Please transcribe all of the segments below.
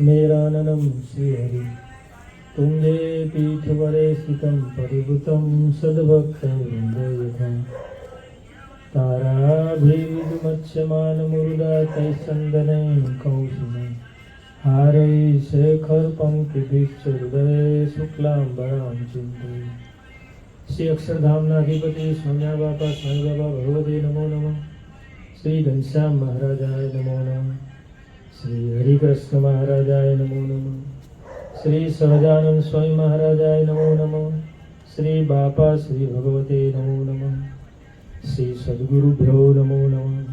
मेराननं श्रीहरि तुंगे पीठवरे स्थितं परिभूतं सद्भक्तवृन्दयथा ताराभिविदुमत्स्यमानमुरुदा तैस्सन्दने कौसुमे हारै शेखर पंक्तिभिक्षुहृदये शुक्लांबरां चिन्तये। श्री अक्षरधामना अधिपति स्वाम्या बापा स्वामी बाबा भगवते नमो नमः। श्री घनश्याम महाराजाय नमो नमः। श्री हरिकृष्ण महाराजाय नमो नमः। श्री सहजानंद स्वामी महाराजाय नमो नमः। श्री बापा श्री भगवते नमो नमः। श्री सद्गुरुभ्यो नमो नमः।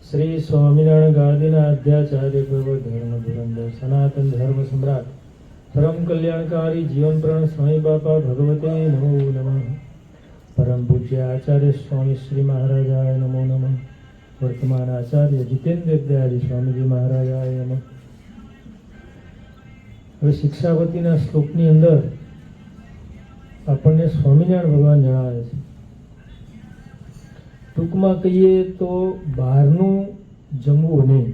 श्री स्वामिनारायण गादीनाध्याचार्य प्रभु धर्म धुरंधर सनातन धर्म सम्राट परम कल्याणकारी जीवन प्रण स्वामी बापा भगवते नमो नमः। परम पूज्य आचार्य स्वामी श्री महाराजाय नमो नमः। वर्तमान आचार्य जितेंद्र दयाजी स्वामी जी महाराजाय नमः। હવે શિક્ષાવતીના શ્લોકની અંદર આપણને સ્વામિનારાયણ ભગવાન જણાવે છે, ટૂંકમાં કહીએ તો બહારનું જમવું નહીં.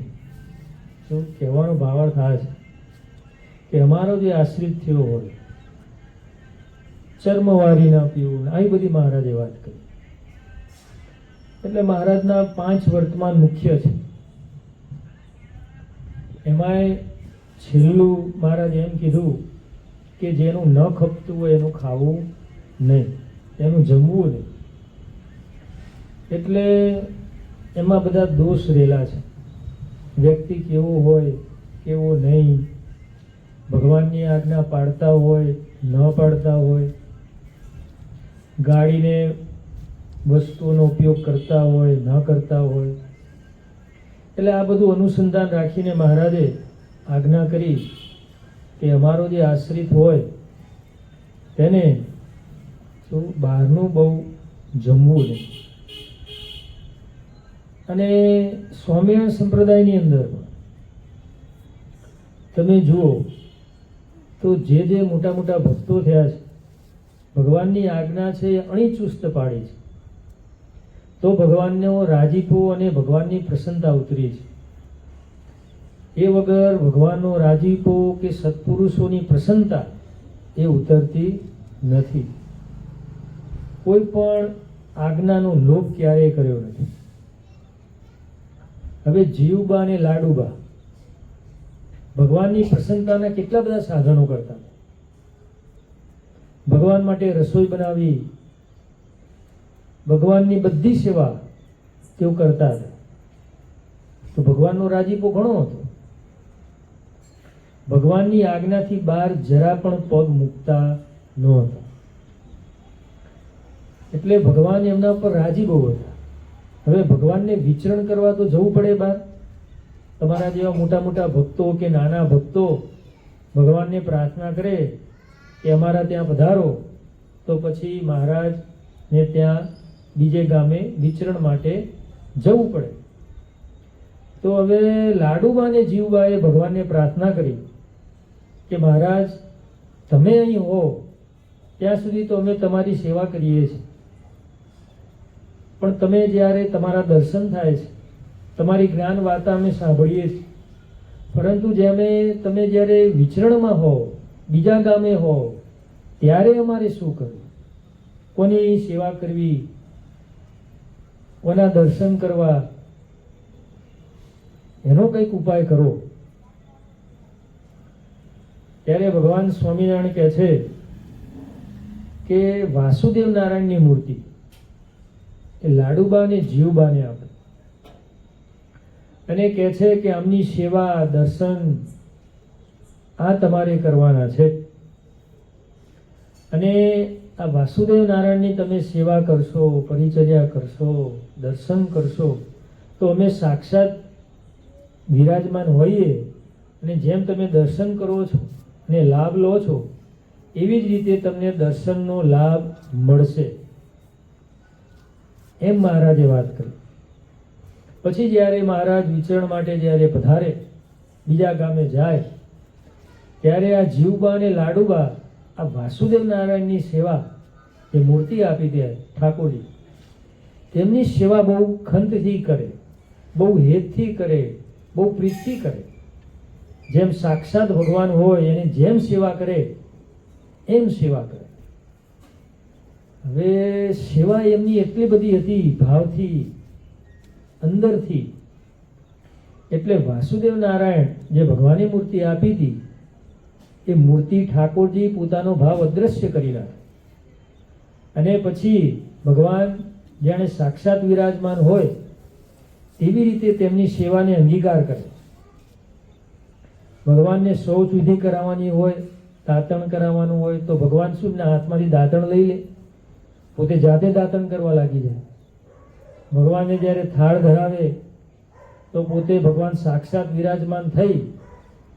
શું કહેવાનો ભાવાર્થ આ છે કે અમારો જે આશ્રિત થયો હોય ચર્મવારી ના પીવું, આવી બધી મહારાજે વાત કરી. એટલે મહારાજના 5 વર્તમાન મુખ્ય છે. એમાંય છેલ્લું મહારાજ એમ કીધું કે જેનું ન ખપતું હોય એનું ખાવું નહીં, એનું જમવું નહીં. એટલે એમાં બધા દોષ રહેલા છે. વ્યક્તિ કેવો હોય કેવો નહીં, ભગવાનની આજ્ઞા પાડતા હોય ન પાડતા હોય, ગાડીને વસ્તુઓનો ઉપયોગ કરતા હોય ન કરતા હોય. એટલે આ બધું અનુસંધાન રાખીને મહારાજે આજ્ઞા કરી કે અમારો જે આશ્રિત હોય તેને શું બહારનું બહુ જમવું નહીં. અને સ્વામિનારાયણ સંપ્રદાયની અંદર તમે જુઓ તો જે મોટા મોટા ભક્તો થયા છે, ભગવાનની આજ્ઞા છે એ અણીચુસ્ત પાડી છે તો ભગવાનનો રાજીપો અને ભગવાનની પ્રસન્નતા ઉતરી છે. એ વગર ભગવાનનો રાજીપો કે સત્પુરુષોની પ્રસન્નતા એ ઉતરતી નથી. કોઈ પણ આજ્ઞાનો લોભ ક્યારેય કર્યો નથી. હવે જીવબા અને લાડુબા ભગવાનની પ્રસન્નતાના કેટલા બધા સાધનો કરતા. ભગવાન માટે રસોઈ બનાવી, ભગવાનની બધી સેવા તેઓ કરતા હતા. તો ભગવાનનો રાજીપો ઘણો હતો. ભગવાનની આજ્ઞાથી બહાર જરા પણ પગ મૂકતા નહોતા. એટલે ભગવાન એમના પર રાજી બહુ હતા. હવે ભગવાનને વિચરણ કરવા તો જવું પડે બહાર. તમારા જેવા મોટા મોટા ભક્તો કે નાના ભક્તો ભગવાનને પ્રાર્થના કરે કે અમારા ત્યાં પધારો, તો પછી મહારાજને ત્યાં બીજે ગામે વિચરણ માટે જવું પડે. તો હવે લાડુબા અને જીવબાએ ભગવાનને પ્રાર્થના કરી કે મહારાજ તમે અહીં હો ત્યાં સુધી તો અમે તમારી સેવા કરીએ છીએ, પણ તમે જ્યારે તમારા દર્શન થાય છે, તમારી જ્ઞાન વાર્તા અમે સાંભળીએ છીએ, પરંતુ તમે જ્યારે વિચરણમાં હો, બીજા ગામે હો, ત્યારે અમારે શું કરવું? કોની સેવા કરવી? કોના દર્શન કરવા? એનો કંઈક ઉપાય કરો. ત્યારે ભગવાન સ્વામિનારાયણ કહે છે કે વાસુદેવ નારાયણની મૂર્તિ એ લાડુબા અને જીવબાને આપે અને કહે છે કે આમની સેવા દર્શન આ તમારે કરવાના છે. અને આ વાસુદેવ નારાયણની તમે સેવા કરશો, પરિચર્યા કરશો, દર્શન કરશો, તો અમે સાક્ષાત વિરાજમાન હોઈએ અને જેમ તમે દર્શન કરો છો અને લાભ લો છો એવી જ રીતે તમને દર્શનનો લાભ મળશે, એમ મહારાજે વાત કરી. પછી જ્યારે મહારાજ વિચરણ માટે જ્યારે પધારે, બીજા ગામે જાય, ત્યારે આ જીવબા અને લાડુબા આ વાસુદેવ નારાયણની સેવા એ મૂર્તિ આપી દે ઠાકોરજી, તેમની સેવા બહુ ખંતથી કરે, બહુ હેતથી કરે, બહુ પ્રીતથી કરે. જેમ સાક્ષાત ભગવાન હોય એની જેમ સેવા કરે એમ સેવા કરે. હવે સેવા એમની એટલી બધી હતી ભાવથી, અંદરથી. એટલે વાસુદેવ નારાયણ જે ભગવાનની મૂર્તિ આપી હતી એ મૂર્તિ ઠાકોરજી પોતાનો ભાવ અદ્રશ્ય કરી નાખે અને પછી ભગવાન જાણે સાક્ષાત વિરાજમાન હોય તેવી રીતે તેમની સેવાને અંગીકાર કરે. ભગવાનને શૌચ વિધિ કરાવવાની હોય, દાંતણ કરાવવાનું હોય તો ભગવાન શું ના હાથમાંથી દાંતણ લઈ લે, પોતે જાતે દાંતણ કરવા લાગી જાય. ભગવાનને જ્યારે થાળ ધરાવે તો પોતે ભગવાન સાક્ષાત વિરાજમાન થઈ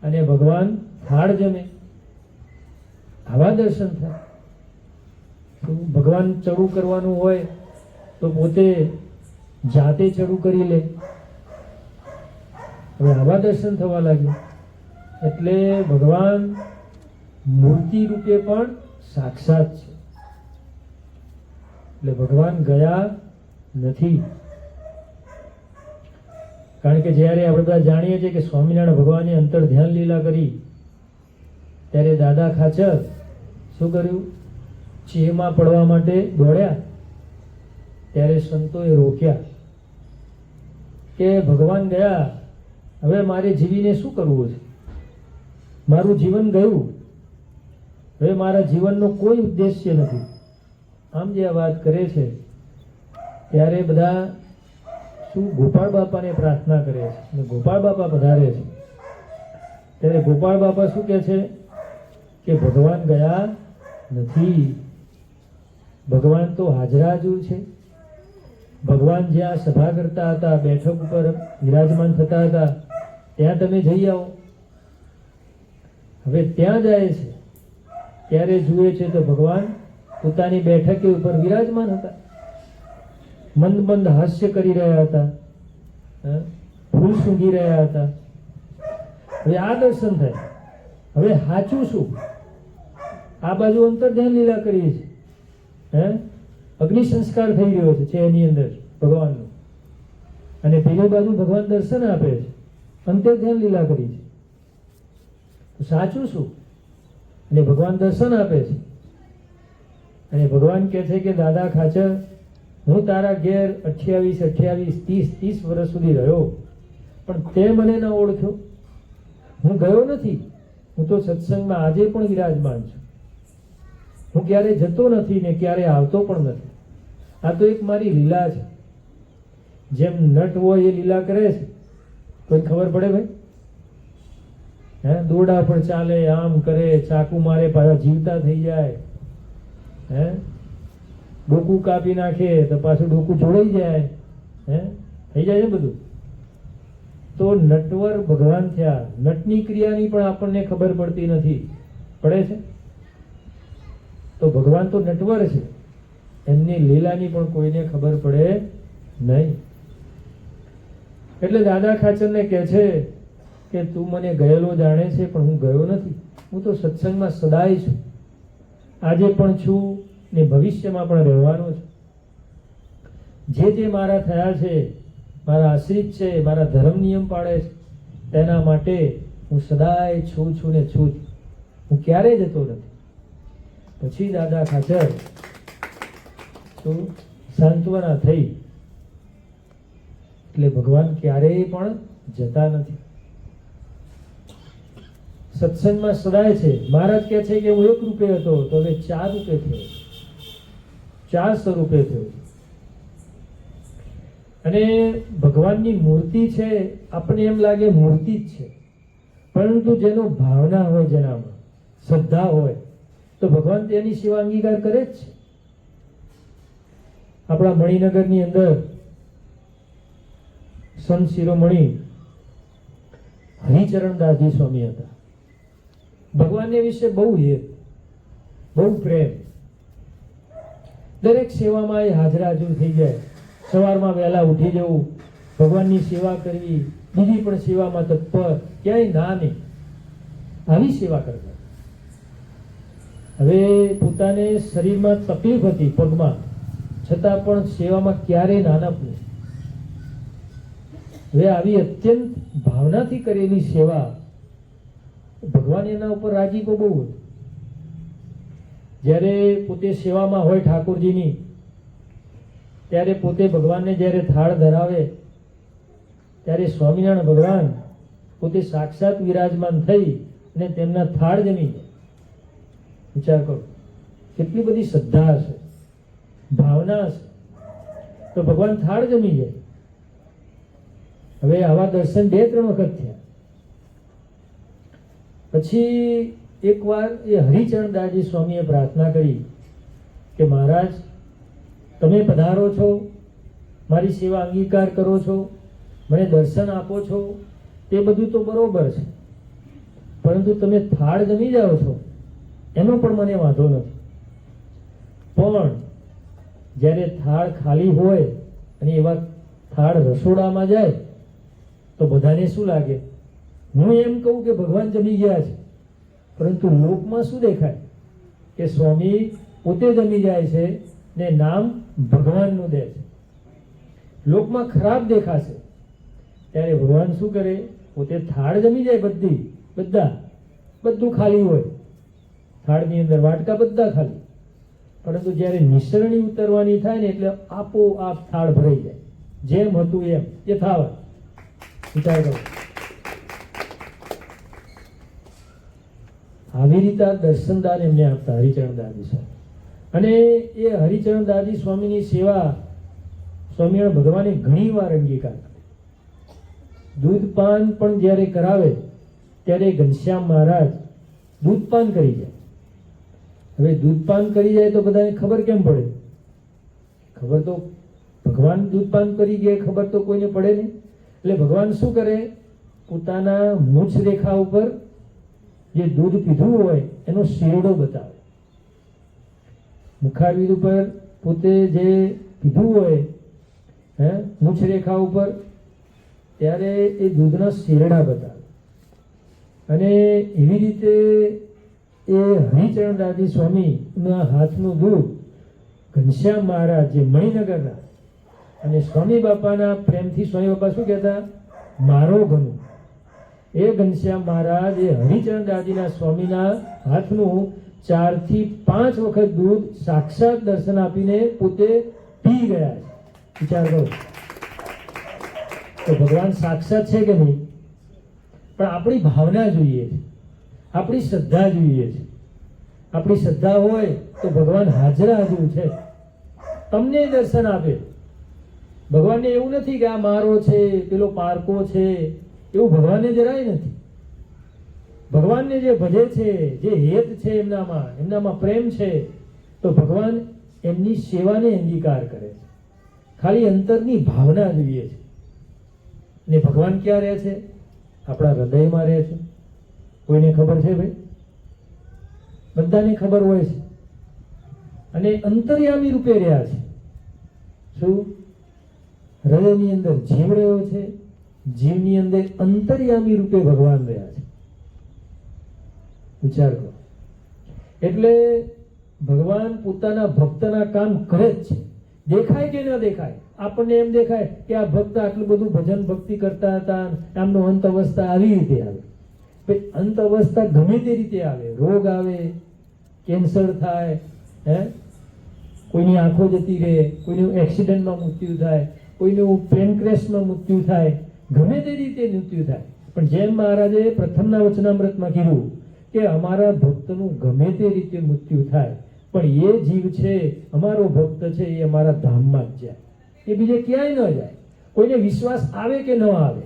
અને ભગવાન થાળ જમે. આવા દર્શન થાય. ભગવાન ચડું કરવાનું હોય તો પોતે જાતે ચડું કરી લે. હવે આવા દર્શન થવા લાગ્યા. એટલે ભગવાન મૂર્તિ રૂપે પણ સાક્ષાત છે. એટલે ભગવાન ગયા નથી. કારણ કે જ્યારે આપણે બધા જાણીએ છીએ કે સ્વામિનારાયણ ભગવાને અંતર ધ્યાન લીલા કરી ત્યારે દાદા ખાચર શું કર્યું? ચેહમાં પડવા માટે દોડ્યા. ત્યારે સંતોએ રોક્યા કે ભગવાન ગયા, હવે મારે જીવીને શું કરવું છે? મારું જીવન ગયું, હવે મારા જીવનનો કોઈ ઉદ્દેશ્ય નથી. આમ જે આ વાત કરે છે ત્યારે બધા શું ગોપાળ બાપાને પ્રાર્થના કરે છે અને ગોપાળ બાપા પધારે છે. ત્યારે ગોપાળ બાપા શું કહે છે કે ભગવાન ગયા નથી. ભગવાન તો હાજરાજુર છે. ભગવાન જ્યાં સભા કરતા હતા, બેઠક ઉપર વિરાજમાન થતા હતા, ત્યાં તમે જઈ આવો. હવે ત્યાં જાય છે ત્યારે જુએ છે તો ભગવાન પોતાની બેઠકે ઉપર વિરાજમાન હતા. મંદ મંદ હાસ્ય કરી રહ્યા હતા, ફૂલ સૂંઘી રહ્યા હતા. હવે આ દર્શન થાય. હવે સાચું શું? આ બાજુ અંતર ધ્યાન લીલા કરીએ છીએ, અગ્નિ સંસ્કાર થઈ રહ્યો છે એની અંદર ભગવાનનો, અને પેલી બાજુ ભગવાન દર્શન આપે છે, અંતર ધ્યાન લીલા કરી છે. તો સાચું શું? અને ભગવાન દર્શન આપે છે અને ભગવાન કહે છે કે દાદા ખાચર, હું તારા ઘેર 28, 30 વર્ષ સુધી રહ્યો, પણ તે મને ન ઓળખ્યો. હું ગયો નથી. હું તો સત્સંગમાં આજે પણ વિરાજમાન છું. હું ક્યારે જતો નથી ને ક્યારે આવતો પણ નથી. આ તો એક મારી લીલા છે. જેમ નટ હોય એ લીલા કરે છે, કોઈ ખબર પડે ભાઈ? દોરડા પર ચાલે, આમ કરે, ચાકુ મારે, પાછા જીવતા થઈ જાય. ડોકું કાપી નાખે તો પાછું ડોકું જોડાઈ જાય. થઈ જાય છે બધું. તો નટવર ભગવાન થયા. નટની ક્રિયાની પણ આપણને ખબર પડતી નથી. પડે છે? તો ભગવાન તો નટવર છે, એમની લીલાની પણ કોઈને ખબર પડે નહીં. એટલે દાદા ખાચરને કહે છે કે તું મને ગયેલો જાણે છે, પણ હું ગયો નથી. હું તો સત્સંગમાં સદાય છું. આજે પણ છું ને ભવિષ્યમાં પણ રહેવાનો છું. જે મારા થયા છે, મારા આશ્રિત છે, મારા ધર્મ નિયમ પાળે છે, તેના માટે હું સદાય છું ને છું જ. હું ક્યારેય જતો નથી. પછી દાદા ખાચર શું સાંત્વના થઈ. એટલે ભગવાન ક્યારેય પણ જતા નથી. સત્સંગમાં સદાય છે. મહારાજ કહે છે કે હું એક રૂપે હતો તો હવે 4 રૂપે થયો, 4 સ્વરૂપે થયો. અને ભગવાનની મૂર્તિ છે, આપણને એમ લાગે મૂર્તિ જ છે, પરંતુ જેનો ભાવના હોય, જેનામાં શ્રદ્ધા હોય, તો ભગવાન તેની સેવા અંગીકાર કરે જ છે. આપણા મણિનગરની અંદર સંત શિરોમણી હરિચરણદાસજી સ્વામી હતા. ભગવાનને વિશે બહુ હેત, બહુ પ્રેમ. દરેક સેવામાં એ હાજરાજુર થઈ જાય. સવારમાં વહેલા ઉઠી જવું, ભગવાનની સેવા કરવી, બીજી પણ સેવામાં તત્પર, ક્યાંય ના નહીં. આવી સેવા કરતા. હવે પોતાને શરીરમાં તકલીફ હતી, પગમાં, છતાં પણ સેવામાં ક્યારેય નાનપ નહીં. હવે આવી અત્યંત ભાવનાથી કરેલી સેવા ભગવાન એના ઉપર રાજીપો બહુ હતો. જ્યારે પોતે સેવામાં હોય ઠાકોરજીની, ત્યારે પોતે ભગવાનને જ્યારે થાળ ધરાવે ત્યારે સ્વામિનારાયણ ભગવાન પોતે સાક્ષાત વિરાજમાન થઈ અને તેમના થાળ જમી જાય. વિચાર કરો, કેટલી બધી શ્રદ્ધા હશે, ભાવના હશે, તો ભગવાન થાળ જમી જાય. હવે આવા દર્શન 2-3 વખત થયા. પછી એકવાર એ હરિચરણદાસજી સ્વામીએ પ્રાર્થના કરી કે મહારાજ, તમે પધારો છો, મારી સેવા અંગીકાર કરો છો, મને દર્શન આપો છો, તે બધું તો બરોબર છે, પરંતુ તમે થાળ જમી જાઓ છો એનો પણ મને વાંધો નથી. પણ જ્યારે થાળ ખાલી હોય અને એવા થાળ રસોડામાં જાય તો બધાને શું લાગે? હું એમ કહું કે ભગવાન જમી ગયા છે, પરંતુ લોકમાં શું દેખાય? કે સ્વામી પોતે જમી જાય છે ને નામ ભગવાનનું દે છે. લોકમાં ખરાબ દેખાશે. ત્યારે ભગવાન શું કરે? પોતે થાળ જમી જાય, બધું ખાલી હોય, થાળની અંદર વાટકા બધા ખાલી, પરંતુ જ્યારે નિસરણી ઉતરવાની થાય ને એટલે આપોઆપ થાળ ભરાઈ જાય, જેમ હતું એમ યથાવત. વિચાર કરો, આવી રીતે દર્શનદાન એમને આપતા હરિચરણદાસજી સ્વામી. અને એ હરિચરણદાસજી સ્વામીની સેવા સ્વામિનારાયણ ભગવાને ઘણી વાર અંગીકાર કરી. દૂધપાન પણ જ્યારે કરાવે ત્યારે ઘનશ્યામ મહારાજ દૂધપાન કરી જાય. હવે દૂધપાન કરી જાય તો બધાને ખબર કેમ પડે? ખબર તો ભગવાન દૂધપાન કરી ગયા ખબર તો કોઈને પડે નહીં. એટલે ભગવાન શું કરે? પોતાના મૂછ રેખા ઉપર જે દૂધ પીધું હોય એનો શેરડો બતાવે. મુખારવિંદ ઉપર પોતે જે પીધું હોય મૂછ રેખા ઉપર, ત્યારે એ દૂધના શેરડા બતાવે. અને એવી રીતે એ હરિચરણદાસજી સ્વામીના હાથનું દૂધ ઘનશ્યામ મહારાજ જે મણિનગરના, અને સ્વામી બાપાના પ્રેમથી સ્વામી બાપા શું કહેતા? મારો ઘનું. એ ઘનશ્યામ મહારાજ એ હરિચરણદાસજીના સ્વામીના હાથનું 4 થી 5 વખત દૂધ સાક્ષાત દર્શન આપીને પોતે પી ગયા છે. વિચાર કરો, તો ભગવાન સાક્ષાત છે કે નહીં? પણ આપણી ભાવના જોઈએ છે, આપણી શ્રદ્ધા જોઈએ છે. આપણી શ્રદ્ધા હોય તો ભગવાન હાજર છે, તમને દર્શન આપે. ભગવાનને એવું નથી કે આ મારો છે, પેલો પારકો છે, એવું ભગવાનને જરાય નથી. ભગવાનને જે ભજે છે, જે હેત છે એમનામાં પ્રેમ છે, તો ભગવાન એમની સેવાને અંગીકાર કરે છે. ખાલી અંતરની ભાવના જોઈએ છે. ને ભગવાન ક્યાં રહે છે? આપણા હૃદયમાં રહે છે. કોઈને ખબર છે ભાઈ? બધાને ખબર હોય છે. અને અંતર્યામી રૂપે રહ્યા છે. શું? હૃદયની અંદર જીવ રહ્યો છે, જીવની અંદર અંતર્યામી રૂપે ભગવાન રહ્યા છે. વિચાર કરો. એટલે ભગવાન પોતાના ભક્તના કામ કરે જ છે. દેખાય કે ન દેખાય? આપણને એમ દેખાય કે આ ભક્ત આટલું બધું ભજન ભક્તિ કરતા હતા, આમનો અંત અવસ્થા આવી રીતે આવે. અંત અવસ્થા ગમે તે રીતે આવે, રોગ આવે, કેન્સર થાય, કોઈની આંખો જતી રહે, કોઈનું એક્સિડન્ટમાં મૃત્યુ થાય, કોઈનું પેનક્રેસમાં મૃત્યુ થાય, ગમે તે રીતે મૃત્યુ થાય. પણ જેમ મહારાજે પ્રથમના વચનામૃતમાં કીધું કે અમારા ભક્તનું ગમે તે રીતે મૃત્યુ થાય, પણ એ જીવ છે, અમારો ભક્ત છે, એ અમારા ધામમાં જ જાય, એ બીજે ક્યાંય ન જાય. કોઈને વિશ્વાસ આવે કે ન આવે,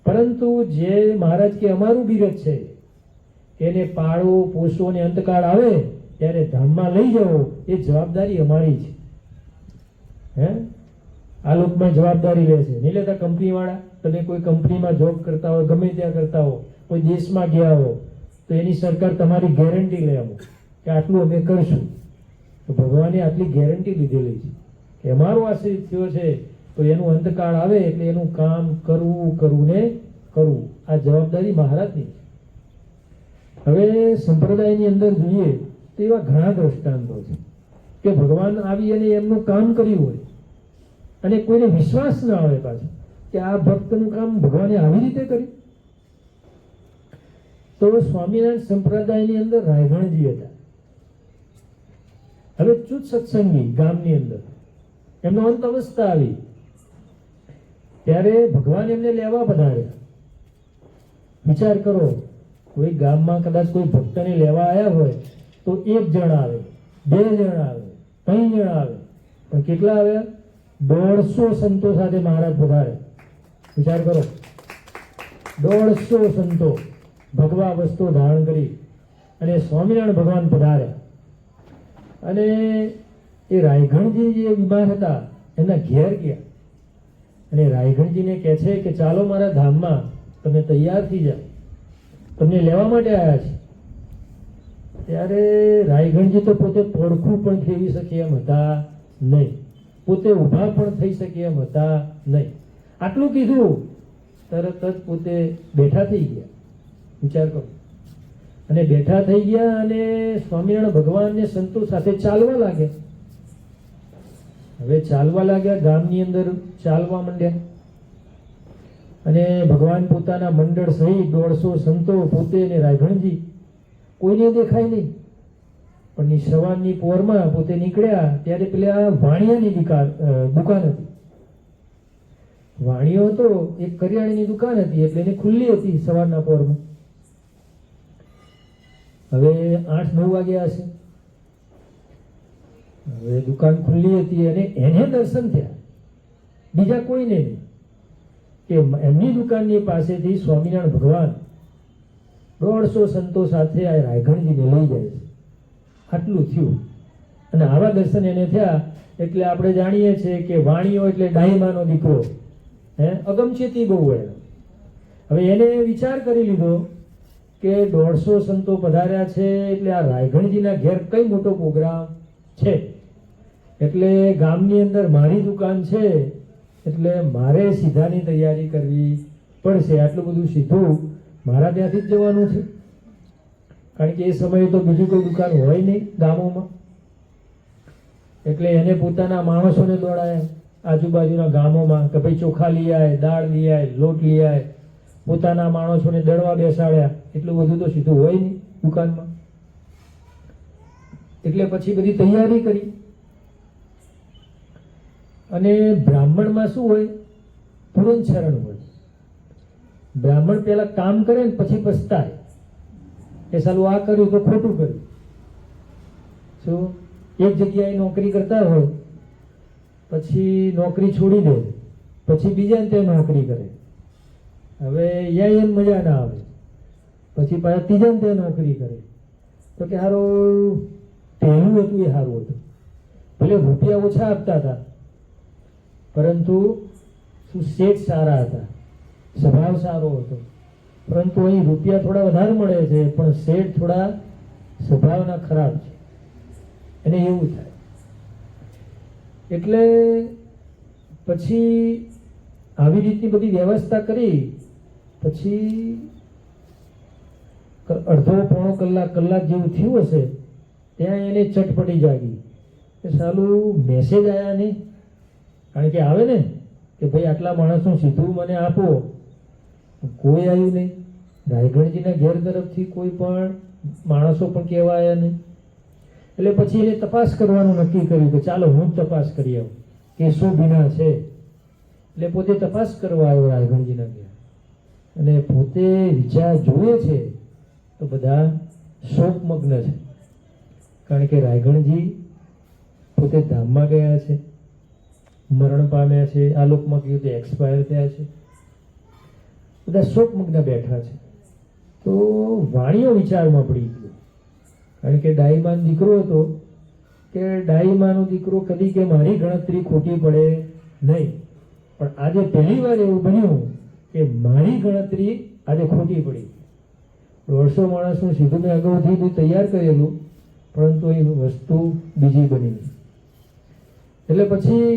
પરંતુ જે મહારાજ કે અમારું બિરદ છે, એને પાળો પોષો અને અંતકાળ આવે ત્યારે ધામમાં લઈ જવો, એ જવાબદારી અમારી છે. આ લોકમાં જવાબદારી લે છે, નહીં લેતા કંપની વાળા. તમે કોઈ કંપનીમાં જોબ કરતા હો, ગમે ત્યાં કરતા હો, કોઈ દેશમાં ગયા હો, તો એની સરકાર તમારી ગેરંટી લે અમુક કે આટલું અમે કરશું. તો ભગવાને આટલી ગેરંટી લીધેલી છે કે અમારો આશ્રિત થયો છે તો એનું અંતકાળ આવે એટલે એનું કામ કરવું ને કરવું. આ જવાબદારી મહારાજની છે. હવે સંપ્રદાયની અંદર જોઈએ તો એવા ઘણા દ્રષ્ટાંતો છે કે ભગવાન આવી અને એમનું કામ કર્યું હોય અને કોઈને વિશ્વાસ ના આવે પાછો કે આ ભક્તનું કામ ભગવાને આવી રીતે કર્યું. તો સ્વામિનારાયણ સંપ્રદાયની અંદર રાયગણજી હતા. હવે ચૂત સત્સંગી ગામની અંદર એમનો અંત અવસ્થા આવી ત્યારે ભગવાન એમને લેવા પધાર્યા. વિચાર કરો, કોઈ ગામમાં કદાચ કોઈ ભક્તને લેવા આવ્યા હોય તો 1 જણ આવે, 2 જણ આવે, 3 જણ આવે, પણ કેટલા આવ્યા? 150 સંતો સાથે મહારાજ પધાર્યા. વિચાર કરો, 150 સંતો ભગવા વસ્ત્રો ધારણ કરી અને સ્વામિનારાયણ ભગવાન પધાર્યા. અને એ રાયગણજી જે બીમાર હતા એમના ઘેર ગયા અને રાયગણજીને કહે છે કે ચાલો મારા ધામમાં, તમે તૈયાર થઈ જાઓ, તમને લેવા માટે આવ્યા છે. ત્યારે રાયગણજી તો પોતે પડખું પણ ફેરવી શકે એમ હતા નહીં, પોતે ઊભા પણ થઈ શકે એમ હતા નહીં. આટલું કીધું તરત જ પોતે બેઠા થઈ ગયા. વિચાર કરો, અને બેઠા થઈ ગયા અને સ્વામિનારાયણ ભગવાનને સંતો સાથે ચાલવા લાગ્યા. હવે ચાલવા લાગ્યા, ગામની અંદર ચાલવા માંડ્યા અને ભગવાન પોતાના મંડળ સહિત 150 સંતો, પોતે ને રાયગણજી, કોઈને દેખાય નહીં. પણ સવારની પોરમાં પોતે નીકળ્યા ત્યારે પેલા વાણિયાની દુકાન હતી. વાણિયો હતો, એક કરિયાણાની દુકાન હતી, એટલે એને ખુલ્લી હતી સવારના પોરમાં. હવે 8-9 વાગ્યા હશે. હવે દુકાન ખુલ્લી હતી અને એને દર્શન થયા, બીજા કોઈને નહીં, કે એમની દુકાનની પાસેથી સ્વામિનારાયણ ભગવાન 150 સંતો સાથે આ રાયગણજીને લઈ જાય છે. આટલું થયું. અને આવા દર્શન એને થયા એટલે આપણે જાણીએ છીએ કે વાણિયો એટલે ડાહીમાનો દીકરો, અગમચેતી બહુ હોય. હવે એને વિચાર કરી લીધો કે 150 સંતો પધાર્યા છે એટલે આ રાયગણજીના ઘેર કઈ મોટો પ્રોગ્રામ છે, એટલે ગામની અંદર મારી દુકાન છે એટલે મારે સીધાની તૈયારી કરવી પડશે. આટલું બધું સીધું મારા ત્યાંથી જ જવાનું છે, કારણ કે એ સમયે તો બીજી કોઈ દુકાન હોય નહીં ગામોમાં. એટલે એને પોતાના માણસોને દોડાયા આજુબાજુના ગામોમાં કે ભાઈ ચોખા લઈ આય, દાળ લઈ આય, લોટ લઈ આય. પોતાના માણસોને દળવા બેસાડ્યા. એટલું બધું તો સીધું હોય નહીં દુકાનમાં. એટલે પછી બધી તૈયારી કરી. અને બ્રાહ્મણમાં શું હોય? તુરંત શરણ હોય. બ્રાહ્મણ પેલા કામ કરે ને પછી પછતાય કે સાલું આ કર્યું તો ખોટું કર્યું. શું એક જગ્યાએ નોકરી કરતા હોય, પછી નોકરી છોડી દે, પછી બીજાને ત્યાં નોકરી કરે. હવે યા એમ મજા ના આવે, પછી પાછા ત્રીજાને ત્યાં નોકરી કરે. તો કે સારું પહેલું હતું એ સારું હતું, ભલે રૂપિયા ઓછા આપતા હતા પરંતુ શું શેઠ સારા હતા, સ્વભાવ સારો હતો. પરંતુ અહીં રૂપિયા થોડા વધારે મળે છે પણ શેઠ થોડા સ્વભાવના ખરાબ છે, અને એવું થાય. એટલે પછી આવી રીતની બધી વ્યવસ્થા કરી. પછી અડધો-પોણો કલાક જેવું થયું હશે ત્યાં એને ચટપટી જાગી કે સાલું મેસેજ આવ્યા નહીં. કારણ કે આવે ને કે ભાઈ આટલા માણસનું સીધું મને આપો, કોઈ આવ્યું નહીં. રાયગણજીના ઘેર તરફથી કોઈ પણ માણસો પણ કહેવા આવ્યા નહીં. એટલે પછી એને તપાસ કરવાનું નક્કી કર્યું કે ચાલો હું જ તપાસ કરી આવું કે શું ભીના છે. એટલે પોતે તપાસ કરવા આવ્યો રાયગણજીના ઘેર અને પોતે વિચાર જુએ છે તો બધા શોકમગ્ન છે. કારણ કે રાયગણજી પોતે ધામમાં ગયા છે, મરણ પામ્યા છે, આ લોકમાં કહ્યું તે એક્સપાયર થયા છે. બધા શોકમગ્ન બેઠા છે. તો વાણીઓ વિચારમાં પડી ગયો. કારણ કે ડાહીમાનો દીકરો હતો કે ડાહીમાનો દીકરો કદી કે મારી ગણતરી ખોટી પડે નહીં. પણ આજે પહેલી વાર એવું બન્યું કે મારી ગણતરી આજે ખોટી પડી. 150 માણસનું સીધું મેં અગાઉથી તૈયાર કરેલું, પરંતુ એ વસ્તુ બીજી બની. એટલે પછી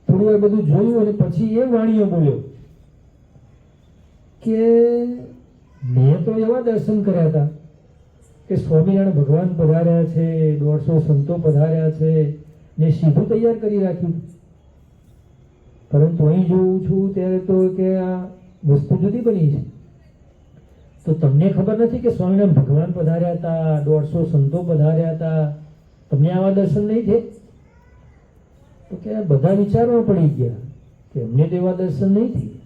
થોડું એ બધું જોયું અને પછી એ વાણીઓ બોલ્યો કે મેં તો એવા દર્શન કર્યા હતા કે સ્વામિનારાયણ ભગવાન પધાર્યા છે, 150 સંતો પધાર્યા છે ને સીધું તૈયાર કરી રાખ્યું. પરંતુ અહીં જોઉં છું ત્યારે તો કે આ વસ્તુ જુદી બની છે. તો તમને ખબર નથી કે સ્વામિનારાયણ ભગવાન પધાર્યા હતા, 150 સંતો પધાર્યા હતા, તમને આવા દર્શન નહીં થયા? તો કે બધા વિચારવા પડી ગયા કે અમને તો એવા દર્શન નહીં થયા.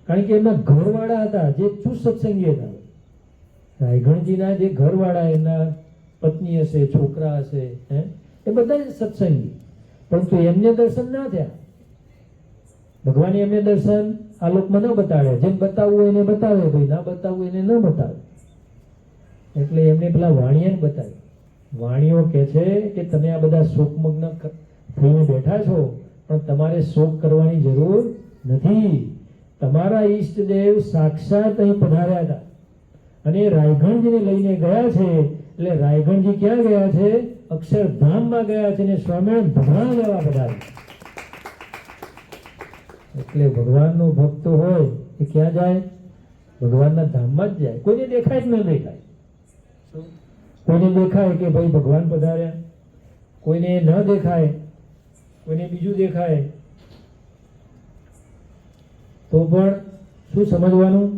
કારણ કે એમના ઘરવાળા હતા જે ચુસ્ત સત્સંગી હતા. રાયગણજીના જે ઘરવાળા, એમના પત્ની હશે, છોકરા હશે, એ બધા જ સત્સંગી, પરંતુ એમને દર્શન ના થયા. ભગવાને એમને દર્શન આ લોકમાં ન બતાડ્યા. જેમ બતાવવું એને બતાવે, ભાઈ ના બતાવવું એને ન બતાવે. એટલે એમને પેલા વાણિયાને બતાવ્યું. વાણીઓ કહે છે કે તમે આ બધા શોકમગ્ન થઈને બેઠા છો, પણ તમારે શોક કરવાની જરૂર નથી. તમારા ઈષ્ટદેવ સાક્ષાત અહીં પધાર્યા હતા અને રાયગણજીને લઈને ગયા છે. એટલે રાયગણજી ક્યાં ગયા છે? અક્ષરધામમાં ગયા છે ને સ્વામિનારાયણ ભગવાન લેવા પધાર્યા. એટલે ભગવાનનો ભક્ત હોય એ ક્યાં જાય? ભગવાનના ધામમાં જ જાય. કોઈને દેખાય કે ન દેખાય? કોઈને દેખાય કે ભાઈ ભગવાન પધાર્યા, કોઈને ન દેખાય, કોઈને બીજું દેખાય, તો પણ શું સમજવાનું?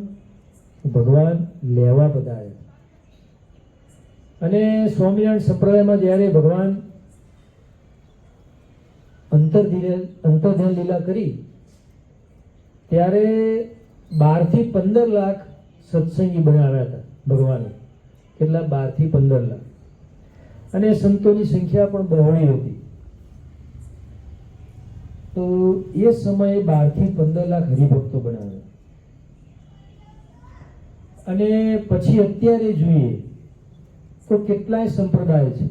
ભગવાન લેવા પધાર્યા. અને સ્વામિનારાયણ સંપ્રદાયમાં જ્યારે ભગવાન અંતર્ધ્યાન લીલા કરી ત્યારે 12 થી 15 લાખ સત્સંગી બનાવ્યા હતા ભગવાને. કેટલા? 12 થી 15 લાખ. અને સંતોની સંખ્યા પણ બહોળી હતી. તો એ સમયે 12 થી 15 લાખ હરિભક્તો બનાવ્યા. અને પછી અત્યારે જોઈએ તો કેટલાય સંપ્રદાય છે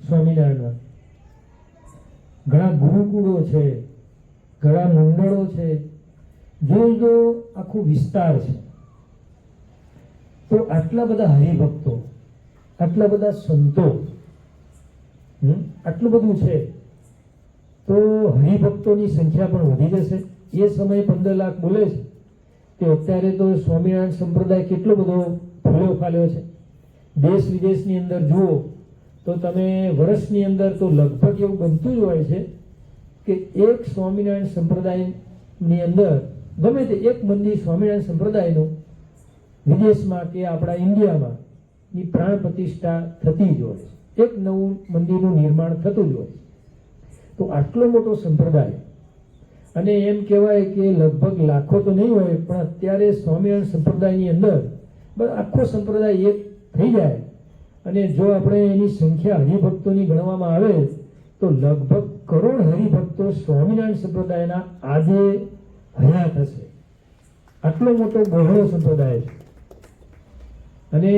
સ્વામિનારાયણના. ઘણા ગુરુકુળો છે, ઘણા મંડળો છે, જો આખો વિસ્તાર છે. તો આટલા બધા હરિભક્તો, આટલા બધા સંતો, આટલું બધું છે, તો હરિભક્તોની સંખ્યા પણ વધી જશે. એ સમયે 15 લાખ બોલે છે, તે અત્યારે તો સ્વામિનારાયણ સંપ્રદાય કેટલો બધો ફૂલ્યો ફાલ્યો છે. દેશ વિદેશની અંદર જુઓ તો તમે વર્ષની અંદર તો લગભગ એવું બનતું જ હોય છે કે એક સ્વામિનારાયણ સંપ્રદાયની અંદર ગમે તે એક મંદિર સ્વામિનારાયણ સંપ્રદાયનું વિદેશમાં કે આપણા ઇન્ડિયામાં ની પ્રાણ પ્રતિષ્ઠા થતી જ હોય છે. એક નવું મંદિરનું નિર્માણ થતું જ હોય છે. તો આટલો મોટો સંપ્રદાય, અને એમ કહેવાય કે લગભગ લાખો તો નહીં હોય, પણ અત્યારે સ્વામિનારાયણ સંપ્રદાયની અંદર આખો સંપ્રદાય એક થઈ જાય અને જો આપણે એની સંખ્યા હરિભક્તોની ગણવામાં આવે તો લગભગ કરોડ હરિભક્તો સ્વામિનારાયણ સંપ્રદાયના આજે હયાત હશે. આટલો મોટો બહોળો સંપ્રદાય છે. અને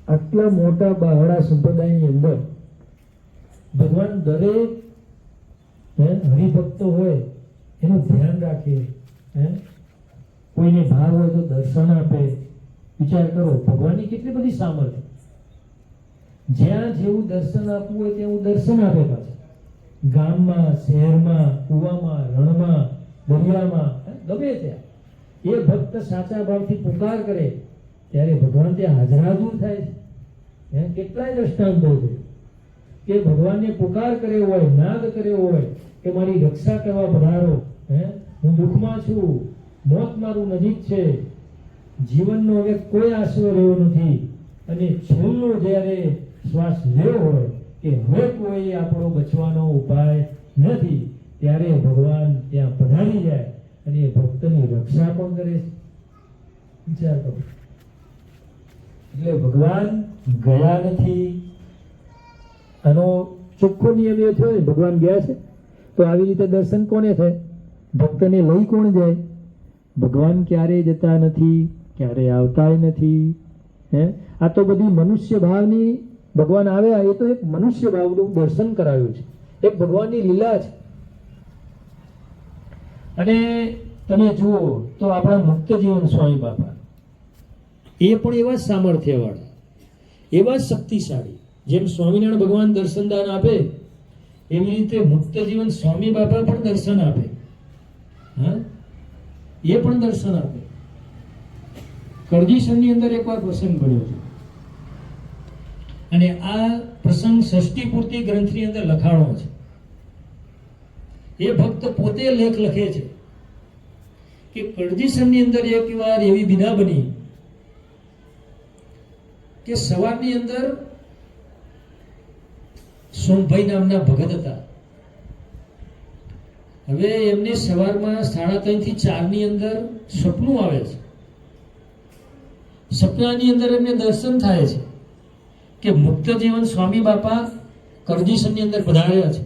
આટલા મોટા બહોળા સંપ્રદાયની અંદર ભગવાન દરેક હરિભક્તો હોય એનું ધ્યાન રાખે. કોઈને ભાવ હોય તો દર્શન આપે. વિચાર કરો, ભગવાનની કેટલી બધી સામર્થ્ય. જ્યાં જેવું દર્શન આપવું હોય તેવું દર્શન આપે. પાછા ગામમાં, શહેરમાં, કુવામાં, રણમાં, દરિયામાં, ગમે ત્યાં એ ભક્ત સાચા ભાવથી પુકાર કરે ત્યારે ભગવાન ત્યાં હાજરાજૂર થાય છે. કેટલાય દ્રષ્ટાંતો છે કે ભગવાનને પુકાર કર્યો હોય, નાદ કર્યો હોય કે મારી રક્ષા કરવા પધારો, હું દુઃખમાં છું, મોત મારું નજીક છે, જીવનનો હવે કોઈ આશરો રહ્યો નથી, અને છેલ્લો જ્યારે શ્વાસ લેવો હોય કે હવે કોઈ આપણો બચવાનો ઉપાય નથી, ત્યારે ભગવાન ત્યાં પધારી જાય અને એ ભક્તની રક્ષા પણ કરે છે. વિચાર કરો. એટલે ભગવાન ગયા નથી. આનો ચોખ્ખો નિયમ એ થયો, ભગવાન ગયા છે તો આવી રીતે દર્શન કોને થાય? ભક્તને લઈ કોણ જાય? ભગવાન ક્યારેય જતા નથી, ક્યારેય આવતા નથી. આ તો બધી મનુષ્ય ભાવની ભગવાન આવ્યા, એ તો એક મનુષ્ય ભાવનું દર્શન કરાવ્યું છે, એક ભગવાનની લીલા છે. અને તમે જુઓ તો આપણા મુક્ત જીવન સ્વામી બાપા એ પણ એવા સામર્થ્યવાળા, એવા શક્તિશાળી. જેમ સ્વામિનારાયણ ભગવાન દર્શનદાન આપે એવી રીતે મુક્ત જીવન સ્વામી બાપા પણ દર્શન આપે. એ પણ દર્શન આપે. કરજીસરની અંદર એકવાર પ્રસંગ બન્યો છે અને આ પ્રસંગ ષષ્ઠી પૂર્તિ ગ્રંથની અંદર લખાણો છે. એ ભક્ત પોતે લેખ લખે છે કે કરજીસરની અંદર એક વાર એવી વિધા બની કે સવારની અંદર સોમભાઈ નામના ભગત હતા. હવે એમને સવારમાં 3:30 થી 4 ની અંદર સપનું આવે છે. સપનાની અંદર એમને દર્શન થાય છે કે મુક્ત જીવન સ્વામી બાપા કરજીસરની અંદર પધાર્યા છે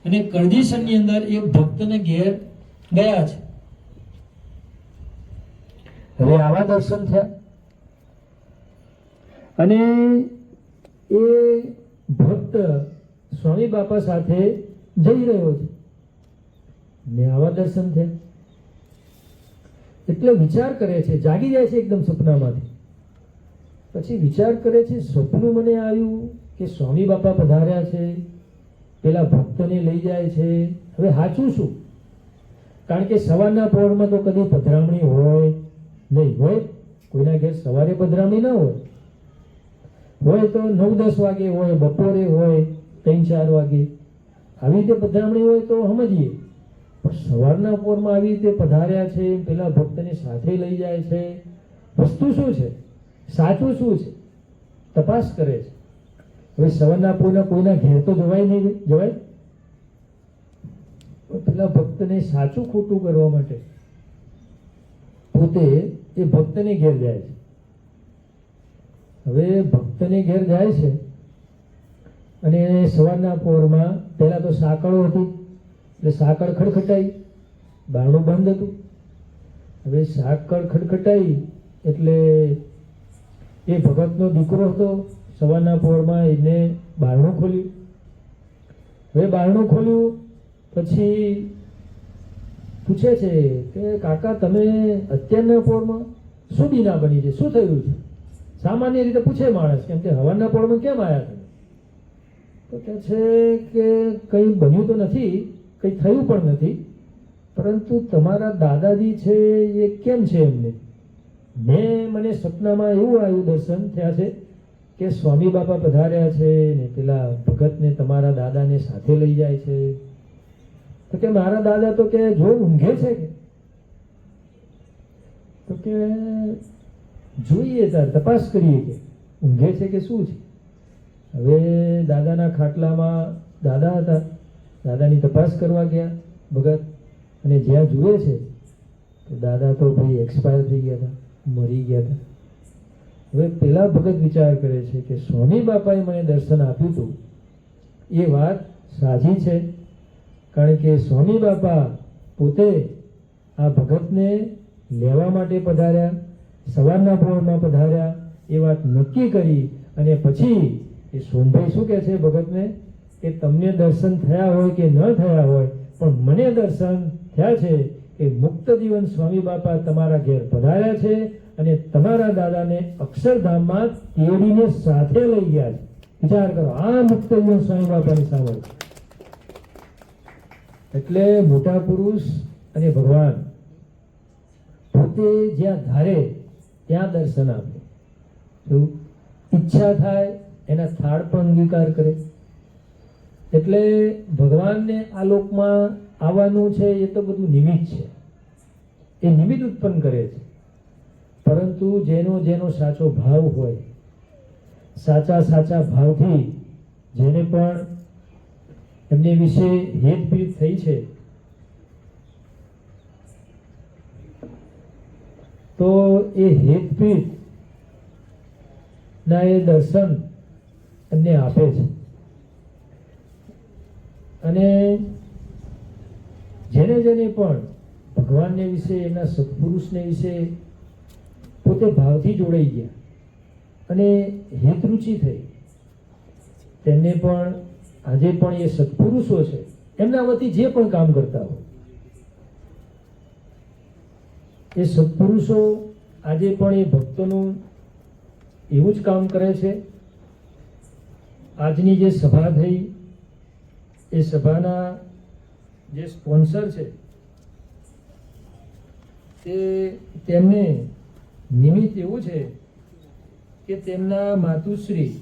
અને કરજીસરની અંદર એક ભક્તને ઘેર ગયા છે. હવે આવા દર્શન થયા અને એ ભક્ત સ્વામી બાપા સાથે જઈ રહ્યો છે ને આવા દર્શન થયા એટલે વિચાર કરે છે, જાગી જાય છે એકદમ સપનામાંથી. પછી વિચાર કરે છે, સપનું મને આવ્યું કે સ્વામી બાપા પધાર્યા છે, પેલા ભક્તને લઈ જાય છે. હવે સાચું શું? કારણ કે સવારના પહોરમાં તો કદી પધરામણી હોય નહીં. હોય કોઈના ઘેર સવારે પધરામણી ના હોય, હોય તો 9-10 વાગે હોય, બપોરે હોય 3-4 વાગે, આવી રીતે પધરામણી હોય તો સમજીએ. પણ સવારના પોરમાં આવી રીતે પધાર્યા છે, પેલા ભક્તને સાથે લઈ જાય છે, વસ્તુ શું છે, સાચું શું છે, તપાસ કરે છે. હવે સવારના પોરના કોઈના ઘેર તો જવાય નહીં, જવાય. પેલા ભક્તને સાચું ખોટું કરવા માટે પોતે એ ભક્તને ઘેર જાય છે. હવે ભક્તને ઘેર જાય છે અને સવારના પોરમાં પહેલા તો સાંકળો હતી એટલે સાંકળ ખડખટાઈ, બારણું બંધ હતું. હવે સાંકળ ખડખટાઈ એટલે એ ભગતનો દીકરો હતો. સવારના પોરમાં એને બારણું ખોલ્યું. હવે બારણું ખોલ્યું પછી પૂછે છે કે કાકા તમે અત્યારના પોરમાં શું બીના બની છે, શું થયું છે? સામાન્ય રીતે પૂછે માણસ, કેમ કે હવાના પોરમાં કેમ આવ્યા તમે? તો કહે છે કે કંઈ બન્યું તો નથી, કંઈ થયું પણ નથી, પરંતુ તમારા દાદાજી છે એ કેમ છે એમને? મને સપનામાં એવું આવ્યું, દર્શન થયા છે કે સ્વામી બાપા પધાર્યા છે ને પેલા ભગતને તમારા દાદાને સાથે લઈ જાય છે. તો કે મારા દાદા તો કે જો ઊંઘે છે કે, તો કે જોઈએ તાર તપાસ કરીએ કે ઊંઘે છે કે શું છે. હવે દાદાના ખાટલામાં દાદા હતા, દાદાની તપાસ કરવા ગયા ભગત, અને જ્યાં જુએ છે તો દાદા તો ભાઈ એક્સપાયર થઈ ગયા હતા, મરી ગયા હતા. હવે પેલા ભગત વિચાર કરે છે કે સ્વામી બાપાએ મને દર્શન આપ્યું હતું એ વાત સાચી છે, કારણ કે સ્વામી બાપા પોતે આ ભગતને લેવા માટે પધાર્યા, સવારના પહોરમાં પધાર્યા, એ વાત નક્કી કરી. અને પછી એ સોમભાઈ શું કહે છે ભગતને કે તમને દર્શન થયા હોય કે ન થયા હોય, પણ મને દર્શન થયા છે કે મુક્ત જીવન સ્વામી બાપા તમારા ઘેર પધાર્યા છે અને તમારા દાદાને અક્ષરધામમાં તેડીને સાથે લઈ ગયા છે. વિચાર કરો, આ મુક્ત જીવન સ્વામી બાપાની સામે. એટલે મોટા પુરુષ અને ભગવાન પોતે જ્યાં ધારે ત્યાં દર્શન આપે. ઈચ્છા થાય એના થાળ પણ અંગીકાર કરે. એટલે ભગવાનને આ લોકમાં આવવાનું છે એ તો બધું નિમિત્ત છે, એ નિમિત્ત ઉત્પન્ન કરે છે. પરંતુ જેનો જેનો સાચો ભાવ હોય, સાચા ભાવથી જેને પણ એમની વિશે હેતભેદ થઈ છે, તો એ હેતભેદ ના એ દર્શન એમને આપે છે. અને જેને પણ ભગવાનને વિશે, એના સત્પુરુષને વિશે પોતે ભાવથી જોડાઈ ગયા અને હેતરુચિ થઈ, તેમને પણ આજે પણ એ સત્પુરુષો છે, એમના વતી જે પણ કામ કરતા હોય એ સત્પુરુષો આજે પણ એ ભક્તોનું એવું જ કામ કરે છે. આજની જે સભા થઈ એ સભાના જે સ્પોન્સર છે તે તેમને નિમિત્ત એવું છે કે તેમના માતુશ્રી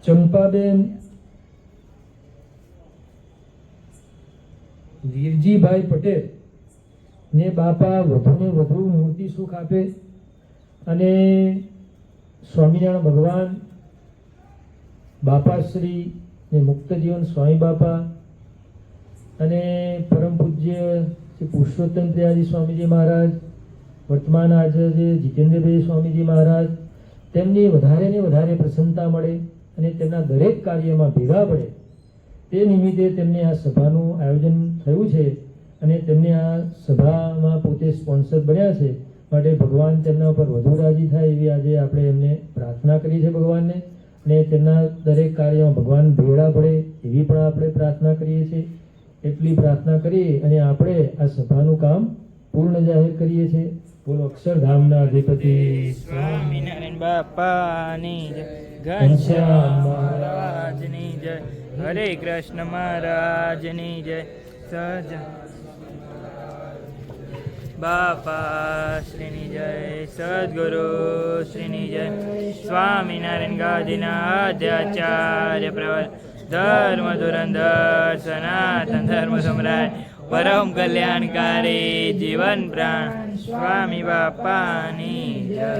ચંપાબેન વીરજીભાઈ પટેલ ને બાપા વધુને વધુ મૂર્તિ સુખ આપે અને સ્વામિનારાયણ ભગવાન, બાપાશ્રી ને મુક્ત જીવન સ્વામી બાપા અને પરમ પૂજ્ય શ્રી પુરુષોત્તમ પ્રિયાજી સ્વામીજી મહારાજ, વર્તમાન આચાર્ય જીતેન્દ્રભાઈ સ્વામીજી મહારાજ, તેમની વધારે ને વધારે પ્રસન્નતા મળે અને તેમના દરેક કાર્યમાં ભેગા પડે તે નિમિત્તે તેમને આ સભાનું આયોજન થયું છે અને તેમને આ સભામાં પોતે સ્પોન્સર બન્યા છે. માટે ભગવાન તેમના ઉપર વધુ રાજી થાય એવી આજે આપણે એમને પ્રાર્થના કરી છે ભગવાનને, અને તેમના દરેક કાર્યમાં ભગવાન ભેળા પડે એવી પણ આપણે પ્રાર્થના કરીએ છીએ. એટલી પ્રાર્થના કરી અને આપણે આ સભાનું કામ પૂર્ણ જાહેર કરીએ છીએ. બોલો અક્ષરધામના અધિપતિ સ્વામિનારાયણ બાપાની જય, ઘનશ્યામ મહારાજની જય, હરે કૃષ્ણ મહારાજની જય, સજ બાપા શ્રીની જય, સદગુરુ શ્રીની જય, સ્વામિનારાયણ ગાદીના આદ્યાચાર્ય પ્રવર, ધર્મ ધુરંધર સનાતન ધર્મ સમ્રાટ, પરમ કલ્યાણકારી જીવન પ્રાણ સ્વામી બાપાની જય.